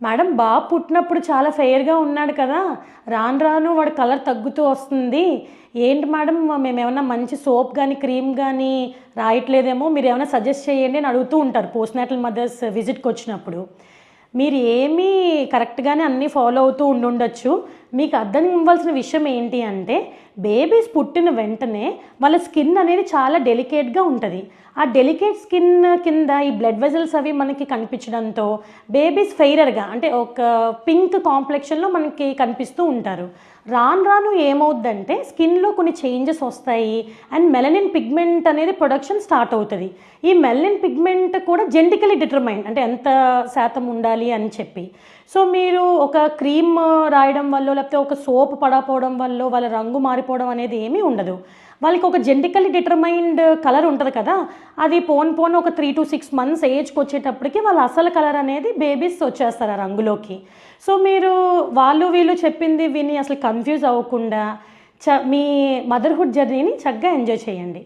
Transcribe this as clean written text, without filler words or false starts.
Madam బాబు పుట్టినప్పుడు చాలా ఫెయిర్‌గా ఉన్నాడు కదా! రాను రాను వాడి కలర్ తగ్గుతూ వస్తుంది. ఏంటి మేడం మేమేమన్నా మంచి సోప్ గాని, క్రీమ్ గాని రాయట్లేదేమో మీరేమన్నా సజెస్ట్ చేయండి అని అడుగుతూ ఉంటారు పోస్ట్‌నాటల్ మదర్స్ విజిట్‌కొచ్చినప్పుడు. మీరు ఏమీ కరెక్ట్‌గానే అన్నీ ఫాలో అవుతూ ఉండుండొచ్చు. మీకు అర్థం ఇవ్వాల్సిన విషయం ఏంటి అంటే, బేబీస్ పుట్టిన వెంటనే వాళ్ళ స్కిన్ అనేది చాలా డెలికేట్‌గా ఉంటది. ఆ డెలికేట్ స్కిన్ కింద ఈ బ్లడ్ వెజల్స్ అవి మనకి కనిపించడంతో బేబీస్ ఫెయిరర్‌గా అంటే ఒక పింక్ కాంప్లెక్షన్‌లో మనకి కనిపిస్తూ ఉంటారు. రాను రాను ఏమవుద్దంటే స్కిన్‌లో కొన్ని చేంజెస్ వస్తాయి. అండ్ మెలనిన్ పిగ్మెంట్ అనేది ప్రొడక్షన్ స్టార్ట్ అవుతది. ఈ మెలనిన్ పిగ్మెంట్ కూడా జెనెటికల్లీ డిటర్మైన్డ్ అంటే ఎంత శాతం ఉండాలి అని చెప్పి. సో మీరు ఒక క్రీమ్ రాయడం వల్లో లేకపోతే ఒక సోప్ పడకపోవడం వల్లో వాళ్ళ రంగు మారిపోవడం అనేది ఏమీ ఉండదు. వాళ్ళకి ఒక జెనెటికల్లీ డిటర్మైన్డ్ కలర్ ఉంటది కదా! అది పోను పోను ఒక 3-6 మంత్స్ ఏజ్‌కొచ్చేటప్పటికి వాళ్ళ అసలు కలర్ అనేది బేబీస్ వచ్చేస్తారు ఆ రంగులోకి. సో మీరు వాళ్ళు వీళ్ళు చెప్పింది విని అసలు కన్‌ఫ్యూజ్ అవ్వకుండా మీ మదర్‌హుడ్ జర్నీని చక్కగా ఎంజాయ్ చేయండి.